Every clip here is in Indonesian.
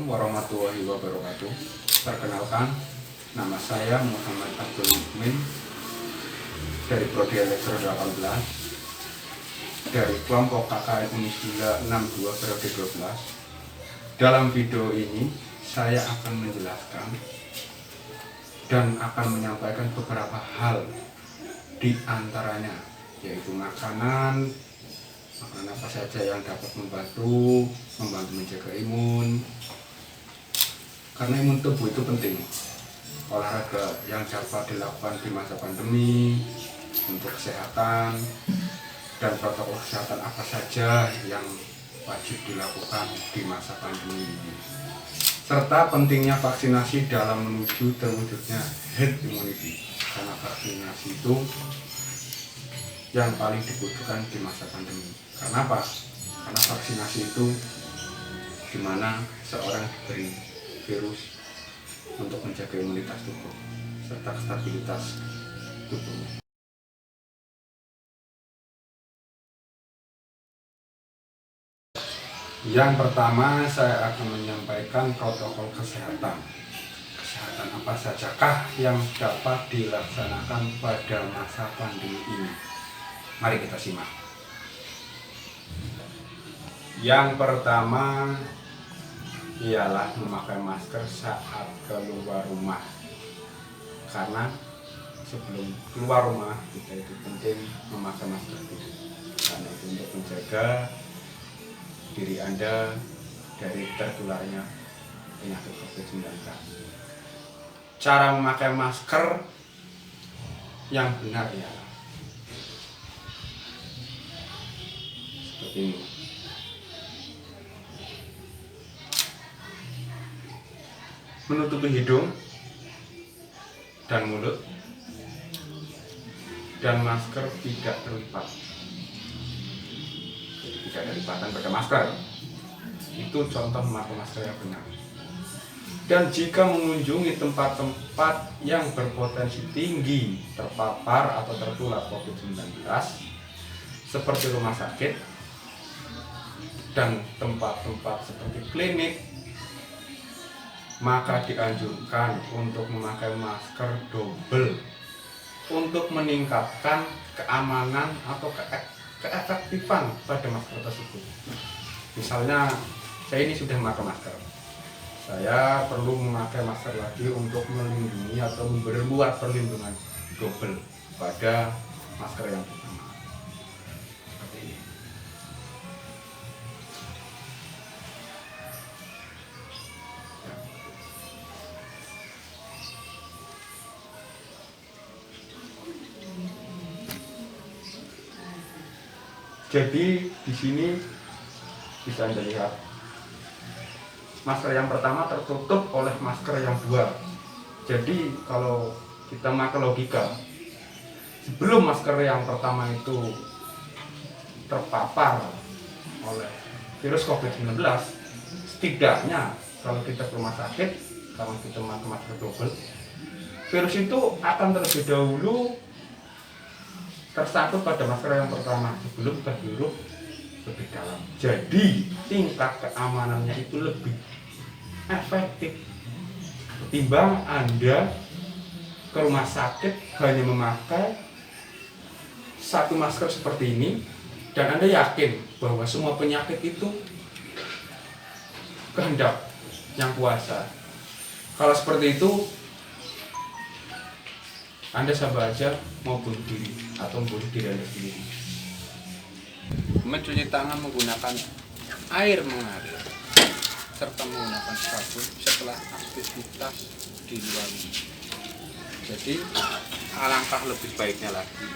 Assalamualaikum warahmatullahi wabarakatuh. Perkenalkan, nama saya Muhammad Abdul Mukmin dari Prodi Elektro 18 dari kelompok KKN Unisila 62 periode 12. Dalam video ini saya akan menjelaskan dan akan menyampaikan beberapa hal, di antaranya yaitu makanan apa saja yang dapat membantu menjaga imun, karena imun tubuh itu penting. Olahraga yang dapat dilakukan di masa pandemi untuk kesehatan, dan protokol kesehatan apa saja yang wajib dilakukan di masa pandemi ini, serta pentingnya vaksinasi dalam menuju terwujudnya herd immunity, karena vaksinasi itu yang paling dibutuhkan di masa pandemi. Karena apa? Karena vaksinasi itu dimana seorang diberi virus untuk menjaga imunitas tubuh serta stabilitas tubuh. Yang pertama, saya akan menyampaikan protokol kesehatan. Kesehatan apa sajakah yang dapat dilaksanakan pada masa pandemi ini? Mari kita simak. Yang pertama ialah memakai masker saat keluar rumah, karena sebelum keluar rumah kita itu penting memakai masker dulu, karena itu untuk menjaga diri Anda dari tertularnya penyakit COVID-19. Cara memakai masker yang benar ialah seperti ini. Menutupi hidung dan mulut, dan masker tidak terlipat. Jadi tidak ada lipatan pada masker. Itu contoh memakai masker yang benar. Dan jika mengunjungi tempat-tempat yang berpotensi tinggi terpapar atau tertular COVID-19 seperti rumah sakit dan tempat-tempat seperti klinik, maka dianjurkan untuk memakai masker double untuk meningkatkan keamanan atau keefektifan pada masker tersebut. Misalnya saya ini sudah memakai masker, saya perlu memakai masker lagi untuk melindungi atau membuat perlindungan double pada masker yang pertama. Seperti ini. Jadi di sini bisa Anda lihat, masker yang pertama tertutup oleh masker yang dua. Jadi kalau kita pakai logika, sebelum masker yang pertama itu terpapar oleh virus COVID-19, setidaknya kalau kita ke rumah sakit, kalau kita memakai masker double, virus itu akan terlebih dahulu tersangkut pada masker yang pertama sebelum terhirup lebih dalam. Jadi tingkat keamanannya itu lebih efektif ketimbang Anda ke rumah sakit hanya memakai satu masker seperti ini dan Anda yakin bahwa semua penyakit itu kehendak yang kuasa. Kalau seperti itu, Anda sama aja mau bunuh diri atau membunuh diri Anda sendiri. Mencuci tangan menggunakan air mengalir serta menggunakan sabun setelah aktivitas di luar rumah. Jadi alangkah lebih baiknya lagi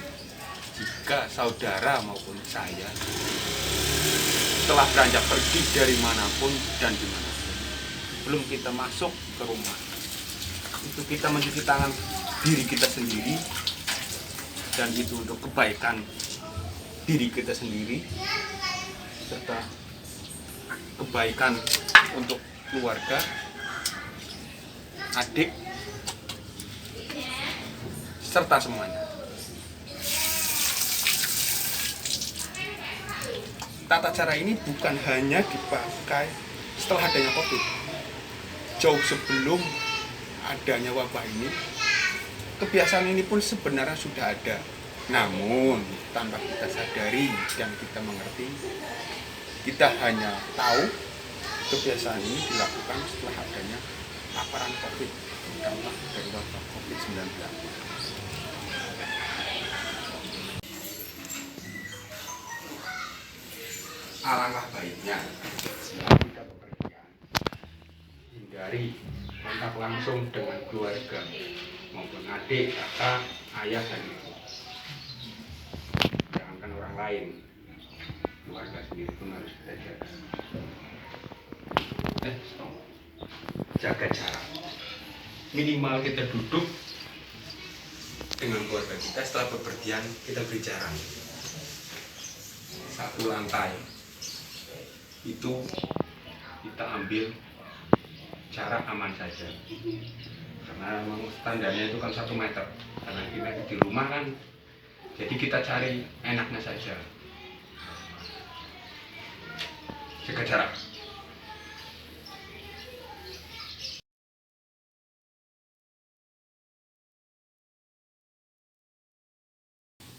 jika saudara maupun saya telah beranjak pergi dari manapun dan dimanapun, belum kita masuk ke rumah, itu kita mencuci tangan diri kita sendiri, dan itu untuk kebaikan diri kita sendiri serta kebaikan untuk keluarga, adik, serta semuanya. Tata cara ini bukan hanya dipakai setelah adanya COVID, jauh sebelum adanya wabah ini, kebiasaan ini pun sebenarnya sudah ada. Namun tanpa kita sadari dan kita mengerti, kita hanya tahu kebiasaan ini dilakukan setelah adanya paparan COVID, dampak dari wabah COVID-19. Alangkah baiknya setelah kita bepergian, hindari kontak langsung dengan keluarga maupun adik, kakak, ayah, dan ibu. Jangankan orang lain, keluarga sendiri pun harus kita jaga. Jaga jarak. Minimal kita duduk dengan keluarga kita, setelah bepergian kita beri jarak 1 lantai. Itu kita ambil jarak aman saja, karena memang standarnya itu kan 1 meter, karena kita di rumah kan, jadi kita cari enaknya saja, jaga jarak.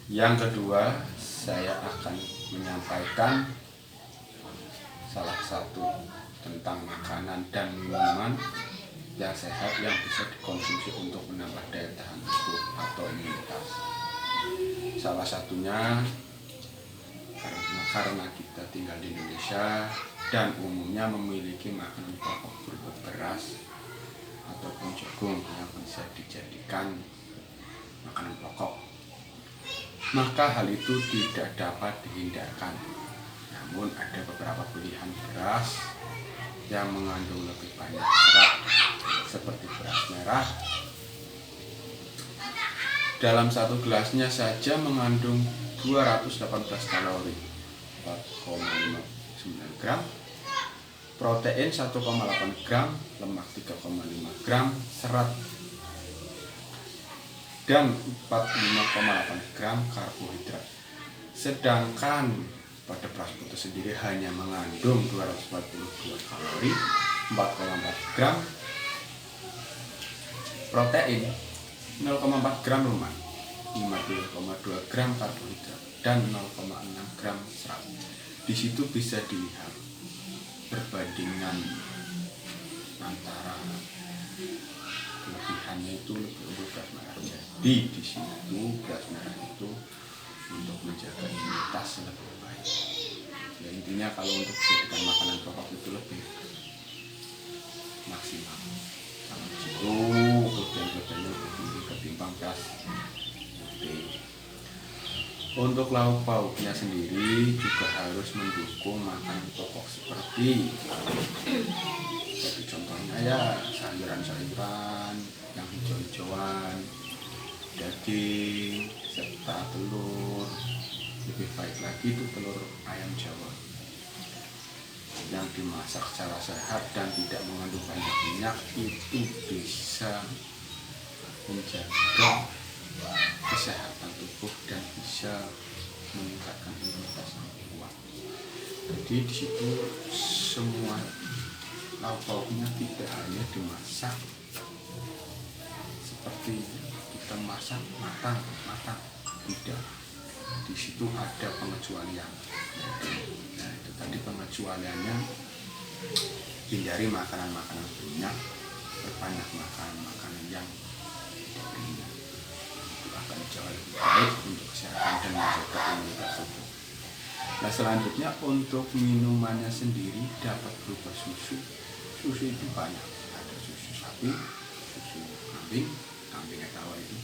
Yang kedua, saya akan menyampaikan salah satu tentang makanan dan minuman yang sehat yang bisa dikonsumsi untuk menambah daya tahan tubuh atau imunitas. Salah satunya karena kita tinggal di Indonesia dan umumnya memiliki makanan pokok berupa beras ataupun jagung yang bisa dijadikan makanan pokok, maka hal itu tidak dapat dihindarkan. Namun ada beberapa pilihan beras yang mengandung lebih banyak serat, seperti beras merah. Dalam 1 gelasnya saja mengandung 218 kalori, 4,59 gram, protein 1,8 gram, lemak 3,5 gram, serat dan 45,8 gram karbohidrat. Sedangkan pada beras putih sendiri hanya mengandung 242 kalori, 4,4 gram, protein 0,4 gram lemak, 52,2 gram karbohidrat, dan 0,6 gram serat. Di situ bisa dilihat perbandingan antara kelebihannya itu lebih unggul beras merah. Jadi di situ beras merah itu untuk menjaga imunitas lebih baik. Ya, intinya kalau untuk dijadikan makanan pokok itu lebih maksimal. Kalau di situ protein-proteinnya lebih tinggi ketimbang beras putih. Untuk lauk pauknya sendiri juga harus mendukung makanan pokok seperti contohnya ya sayuran-sayuran yang hijau-hijauan, daging, serta telur. Lebih baik lagi itu telur ayam Jawa yang dimasak secara sehat dan tidak mengandung banyak minyak, itu bisa menjaga kesehatan tubuh dan bisa meningkatkan imunitas yang kuat. Jadi di situ semua lauk pauknya tidak hanya dimasak seperti kita masak matang, tidak. Di situ ada pengecualian. Nah, itu tadi pengecualiannya, hindari makanan-makanan berminyak, berbanyak makanan yang tidak berminyak. Itu akan jauh lebih baik untuk kesehatan dan menjaga imunitas tubuh. Nah, selanjutnya untuk minumannya sendiri dapat berupa susu. Susu itu banyak, ada susu sapi, susu kambing etawa itu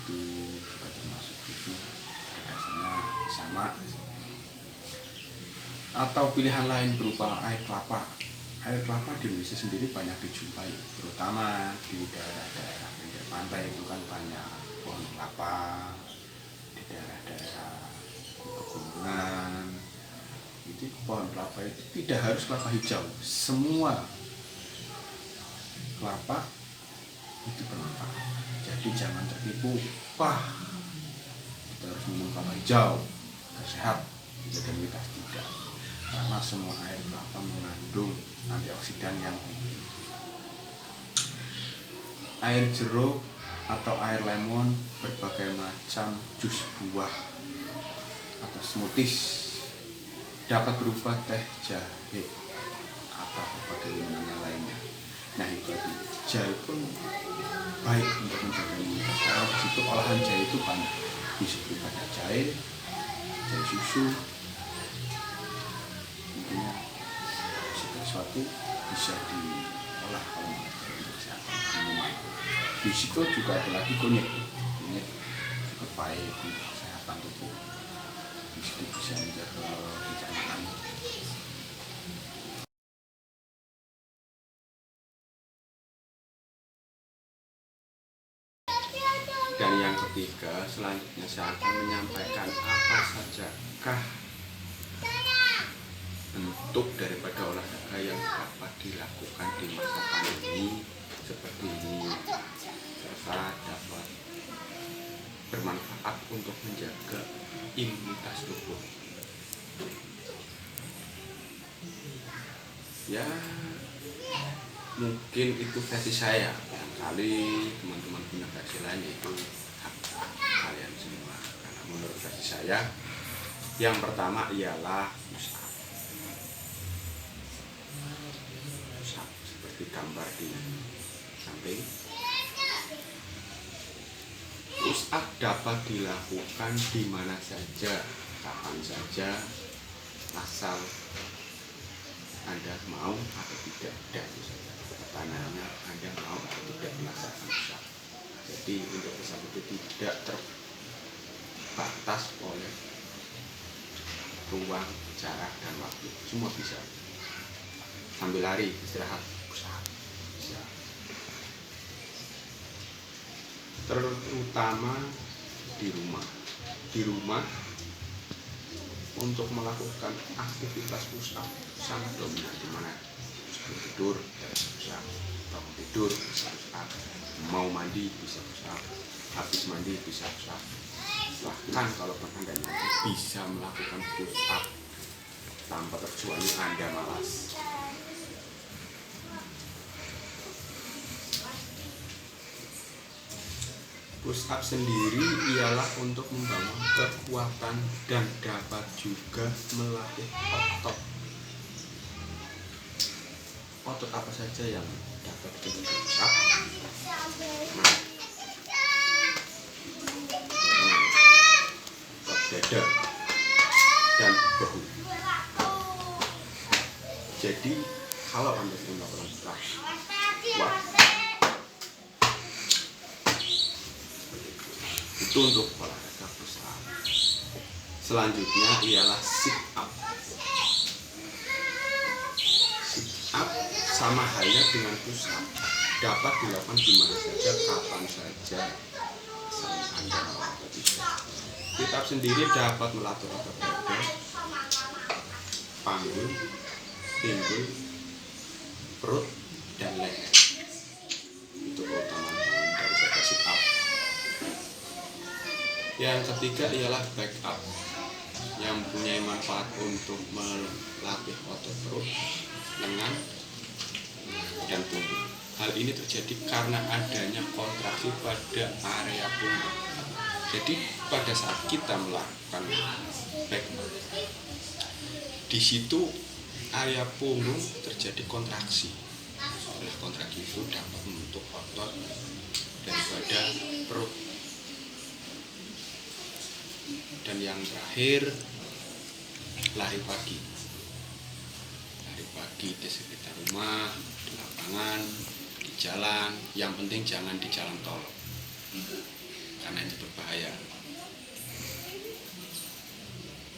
juga termasuk susu, rasanya sama. Atau pilihan lain berupa air kelapa. Air kelapa di Indonesia sendiri banyak dijumpai, terutama di daerah-daerah pinggir pantai itu kan banyak pohon kelapa, di daerah-daerah pegunungan. Itu pohon kelapa itu tidak harus kelapa hijau, semua kelapa itu bermanfaat. Jadi jangan tertipu, kita harus minum kelapa hijau sehat, menjaga imunitas, tidak, karena semua air kelapa mengandung antioksidan yang tinggi. air jeruk atau air lemon, berbagai macam jus buah atau smoothies, dapat berupa teh, jahe, atau berbagai minuman lainnya. Nah, itu jahe pun baik untuk menjaga imunitas karena di situ olahan jahe itu banyak, bisa berupa jahe susu, intinya segala sesuatu bisa diolah kalau untuk kesehatan minuman. Di situ juga ada lagi kunyit cukup baik untuk kesehatan tubuh, bisa menjaga pencernaan. Dan yang ketiga, selanjutnya saya akan menyampaikan apa sajakah bentuk daripada olahraga yang dapat dilakukan di masa pandemi seperti ini, serta dapat bermanfaat untuk menjaga imunitas tubuh. Ya, mungkin itu versi saya. Kali teman-teman punya versi lain, itu hak kalian semua. Karena menurut versi saya, yang pertama ialah push up. Push up seperti gambar di samping. Push up dapat dilakukan di mana saja, kapan saja, asal Anda mau atau tidak. Dan pertanyaannya, Anda mau atau tidak melaksanakan push up. Jadi untuk push up itu tidak terbatas oleh ruang, jarak, dan waktu. Semua bisa. Sambil lari, istirahat, push up bisa. Terutama di rumah. Di rumah untuk melakukan aktivitas push up sangat dominan, di mana sebelum tidur push up, bangun tidur bisa push up, mau mandi bisa push up, habis mandi bisa push up, bahkan kalau Anda nanti bisa melakukan push up tanpa terkecuali Anda malas. Push up sendiri ialah untuk membangun kekuatan dan dapat juga melatih otot. Otot apa saja yang dapat dibentuk push up? Otot dada dan bahu. Jadi kalau Anda sedang melakukan push up, itu untuk olahraga push up. Selanjutnya ialah sit up. Sit up sama halnya dengan push up, dapat dilakukan di mana saja, kapan saja, asal Anda mau atau tidak. Sit up sendiri dapat melatih otot dada, panggul, pinggul, perut, dan leher. Itu keutamaan daripada sit up. Yang ketiga ialah back up, yang mempunyai manfaat untuk melatih otot perut, lengan, dan punggung. Hal ini terjadi karena adanya kontraksi pada area punggung. Jadi pada saat kita melakukan back up, di situ area punggung terjadi kontraksi. Oleh kontraksi itu dapat membentuk otot daripada perut. Dan yang terakhir, lari pagi. Lari pagi di sekitar rumah, di lapangan, di jalan. Yang penting jangan di jalan tol, karena itu berbahaya.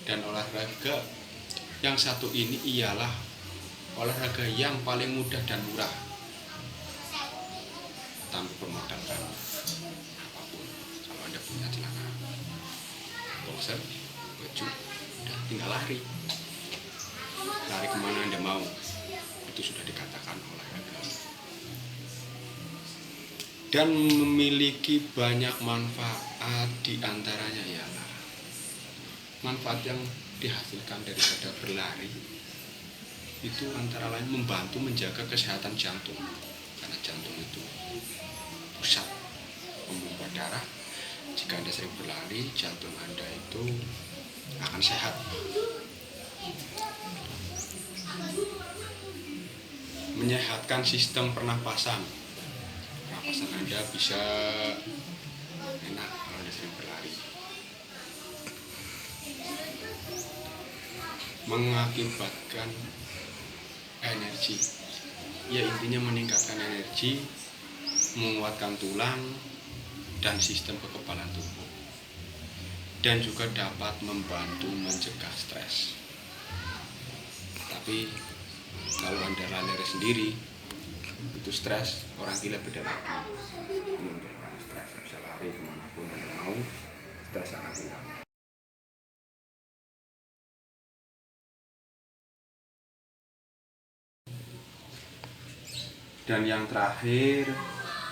Dan olahraga yang satu ini ialah olahraga yang paling mudah dan murah, tanpa bermodalkan apapun. Kalau Anda punya celana, boxer, baju, dan tinggal lari kemana Anda mau, itu sudah dikatakan olahraga. Dan memiliki banyak manfaat, diantaranya ialah manfaat yang dihasilkan daripada berlari itu antara lain membantu menjaga kesehatan jantung, karena jantung itu pusat pemompa darah. Jika Anda sering berlari, jantung Anda itu akan sehat. Menyehatkan sistem pernapasan. Pernapasan Anda bisa enak kalau Anda sering berlari. Mengakibatkan energi, ya intinya meningkatkan energi, menguatkan tulang dan sistem kekebalan tubuh, dan juga dapat membantu mencegah stres. Tapi kalau Anda lari sendiri, itu stres, orang gila beda lagi. Ini stres, bisa lari kemanapun Anda mau, stres akan hilang. Dan yang terakhir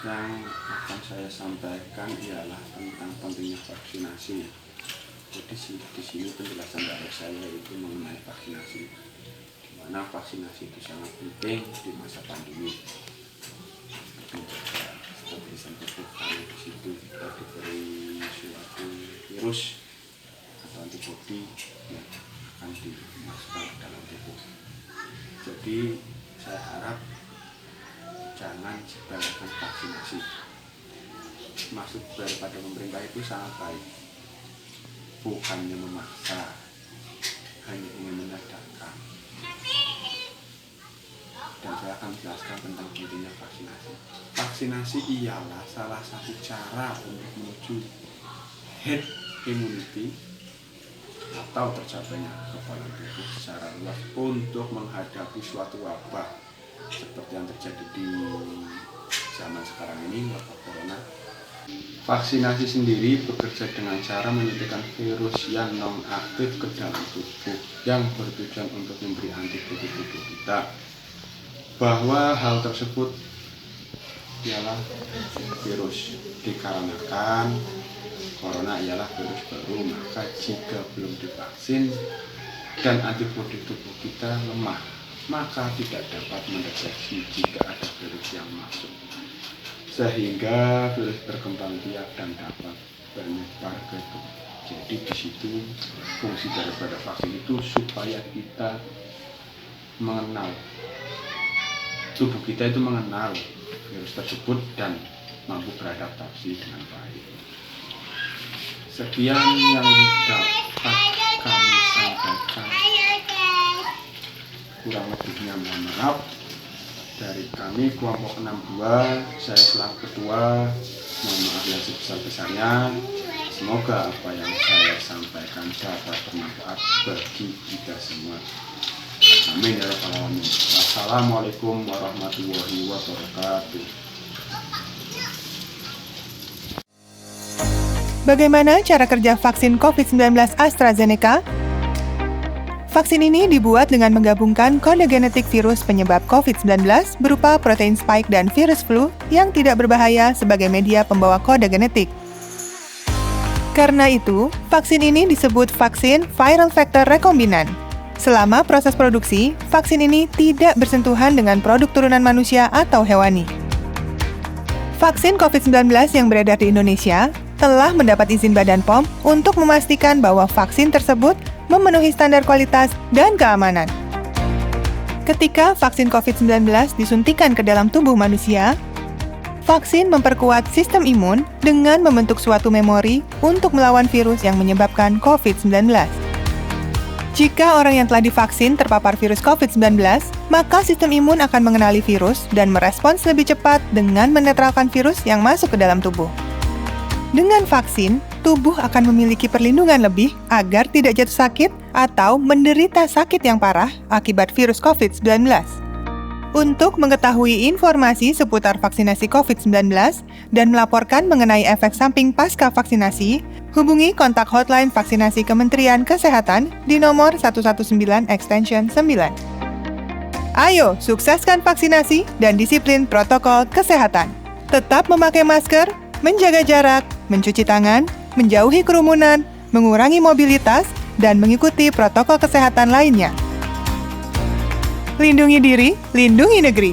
yang akan saya sampaikan ialah tentang pentingnya vaksinasi. Jadi di sini penjelasan dari saya itu mengenai vaksinasi, di mana vaksinasi itu sangat penting di masa pandemi. Seperti disampaikan kalau di situ kita diberi suatu virus atau antibodi yang akan dimasukkan ke dalam tubuh. Jadi saya harap jangan sebarkan vaksinasi. Maksud daripada pemerintah itu sangat baik, bukannya memaksa, hanya ingin menyadarkan. Dan saya akan menjelaskan tentang pentingnya vaksinasi. Vaksinasi ialah salah satu cara untuk menuju herd immunity atau tercapainya kekebalan tubuh secara luas untuk menghadapi suatu wabah seperti yang terjadi di zaman sekarang ini, wabah corona. Vaksinasi sendiri bekerja dengan cara menyuntikkan virus yang non-aktif ke dalam tubuh yang bertujuan untuk memberi antibodi tubuh kita, bahwa hal tersebut ialah virus, dikarenakan corona ialah virus baru. Maka jika belum divaksin dan antibodi tubuh kita lemah, maka tidak dapat mendeteksi jika ada virus yang masuk, sehingga virus berkembang biak dan dapat menyebar ke tubuh. Jadi di situ fungsi daripada vaksin itu supaya kita mengenal, tubuh kita itu mengenal virus tersebut dan mampu beradaptasi dengan baik. Sekian yang dapat kami sampaikan. Kurang lebihnya mohon maaf. Dari kami kelompok 62, saya selaku ketua, mohon maaf yang sebesar-besarnya. Semoga apa yang saya sampaikan dapat bermanfaat bagi kita semua. Amin ya rabbal alamin. Wassalamualaikum warahmatullahi wabarakatuh. Bagaimana cara kerja vaksin COVID-19 AstraZeneca? Vaksin ini dibuat dengan menggabungkan kode genetik virus penyebab COVID-19 berupa protein spike dan virus flu yang tidak berbahaya sebagai media pembawa kode genetik. Karena itu, vaksin ini disebut vaksin viral vector rekombinan. Selama proses produksi, vaksin ini tidak bersentuhan dengan produk turunan manusia atau hewani. Vaksin COVID-19 yang beredar di Indonesia telah mendapat izin Badan POM untuk memastikan bahwa vaksin tersebut memenuhi standar kualitas dan keamanan. Ketika vaksin COVID-19 disuntikan ke dalam tubuh manusia, vaksin memperkuat sistem imun dengan membentuk suatu memori untuk melawan virus yang menyebabkan COVID-19. Jika orang yang telah divaksin terpapar virus COVID-19, maka sistem imun akan mengenali virus dan merespons lebih cepat dengan menetralkan virus yang masuk ke dalam tubuh. Dengan vaksin, tubuh akan memiliki perlindungan lebih agar tidak jatuh sakit atau menderita sakit yang parah akibat virus COVID-19. Untuk mengetahui informasi seputar vaksinasi COVID-19 dan melaporkan mengenai efek samping pasca vaksinasi, hubungi kontak hotline vaksinasi Kementerian Kesehatan di nomor 119 extension 9. Ayo, sukseskan vaksinasi dan disiplin protokol kesehatan. Tetap memakai masker, menjaga jarak, mencuci tangan, menjauhi kerumunan, mengurangi mobilitas, dan mengikuti protokol kesehatan lainnya. Lindungi diri, lindungi negeri.